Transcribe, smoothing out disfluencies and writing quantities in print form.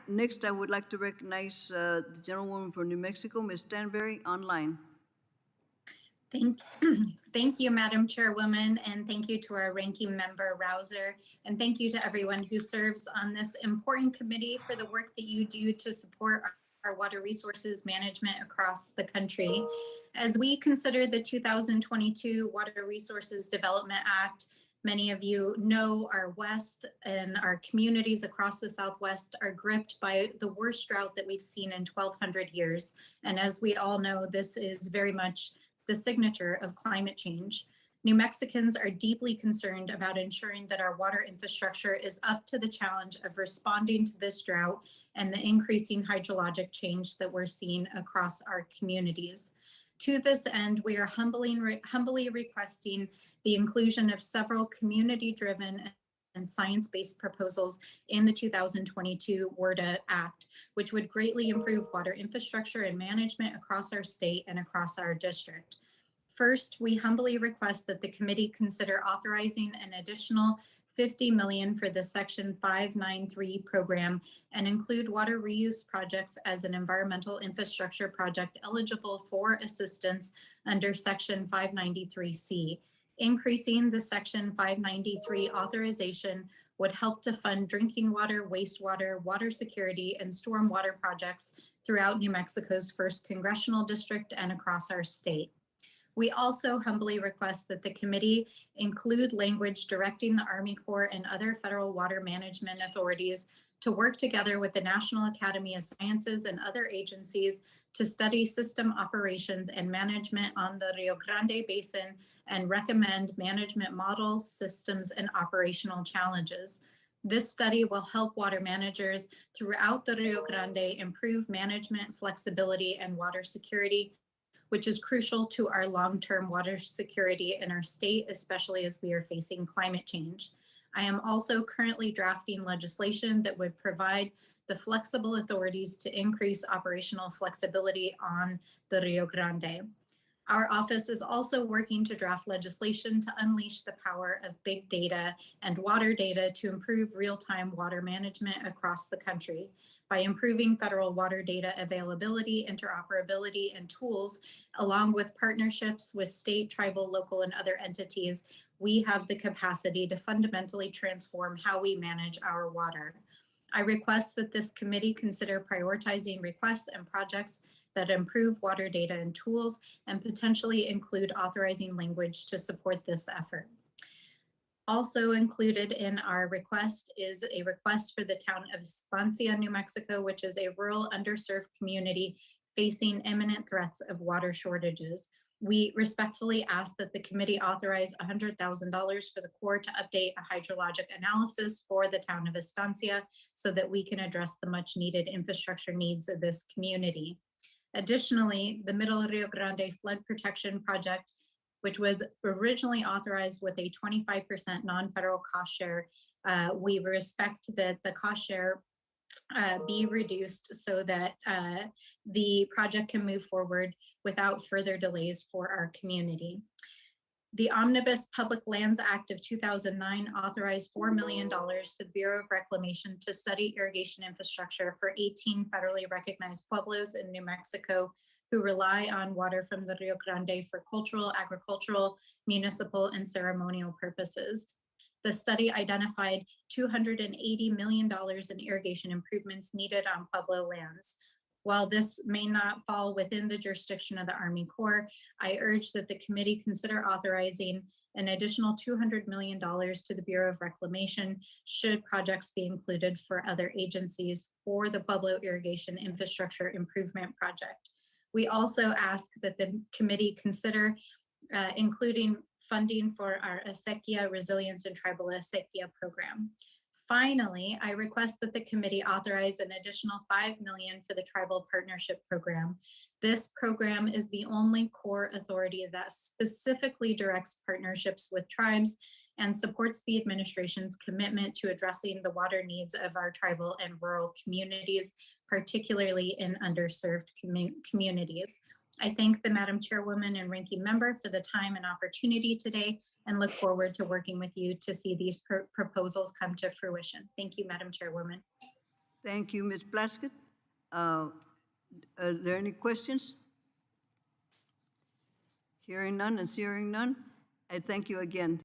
Next, I would like to recognize the gentlewoman from New Mexico, Ms. Stansbury, online. Thank you, Madam Chairwoman, and thank you to our ranking member, Rouser, and thank you to everyone who serves on this important committee for the work that you do to support our water resources management across the country. As we consider the 2022 Water Resources Development Act, many of you know our West and our communities across the Southwest are gripped by the worst drought that we've seen in 1,200 years. And as we all know, this is very much the signature of climate change. New Mexicans are deeply concerned about ensuring that our water infrastructure is up to the challenge of responding to this drought and the increasing hydrologic change that we're seeing across our communities. To this end, we are humbly requesting the inclusion of several community-driven and science-based proposals in the 2022 WRDA Act, which would greatly improve water infrastructure and management across our state and across our district. First, we humbly request that the committee consider authorizing an additional $50 million for the Section 593 program and include water reuse projects as an environmental infrastructure project eligible for assistance under Section 593C. Increasing the Section 593 authorization would help to fund drinking water, wastewater, water security, and stormwater projects throughout New Mexico's 1st Congressional District and across our state. We also humbly request that the committee include language directing the Army Corps and other federal water management authorities to work together with the National Academy of Sciences and other agencies to study system operations and management on the Rio Grande Basin and recommend management models, systems, and operational challenges. This study will help water managers throughout the Rio Grande improve management, flexibility, and water security, which is crucial to our long-term water security in our state, especially as we are facing climate change. I am also currently drafting legislation that would provide the flexible authorities to increase operational flexibility on the Rio Grande. Our office is also working to draft legislation to unleash the power of big data and water data to improve real-time water management across the country. By improving federal water data availability, interoperability, and tools, along with partnerships with state, tribal, local, and other entities, we have the capacity to fundamentally transform how we manage our water. I request that this committee consider prioritizing requests and projects that improve water data and tools and potentially include authorizing language to support this effort. Also included in our request is a request for the town of Estancia, New Mexico, which is a rural underserved community facing imminent threats of water shortages. We respectfully ask that the committee authorize $100,000 for the Corps to update a hydrologic analysis for the town of Estancia so that we can address the much needed infrastructure needs of this community. Additionally, the Middle Rio Grande Flood Protection Project, which was originally authorized with a 25% non-federal cost share, we respect that the cost share be reduced so that the project can move forward without further delays for our community. The Omnibus Public Lands Act of 2009 authorized $4 million to the Bureau of Reclamation to study irrigation infrastructure for 18 federally recognized pueblos in New Mexico who rely on water from the Rio Grande for cultural, agricultural, municipal, and ceremonial purposes. The study identified $280 million in irrigation improvements needed on Pueblo lands. While this may not fall within the jurisdiction of the Army Corps, I urge that the committee consider authorizing an additional $200 million to the Bureau of Reclamation should projects be included for other agencies for the Pueblo Irrigation Infrastructure Improvement Project. We also ask that the committee consider including funding for our Acequia Resilience and Tribal Acequia program. Finally, I request that the committee authorize an additional $5 million for the Tribal Partnership Program. This program is the only Corps authority that specifically directs partnerships with tribes and supports the administration's commitment to addressing the water needs of our tribal and rural communities, particularly in underserved communities. I thank the Madam Chairwoman and Ranking Member for the time and opportunity today and look forward to working with you to see these proposals come to fruition. Thank you, Madam Chairwoman. Thank you, Ms. Plaskett. Are there any questions? Hearing none and seeing none, I thank you again.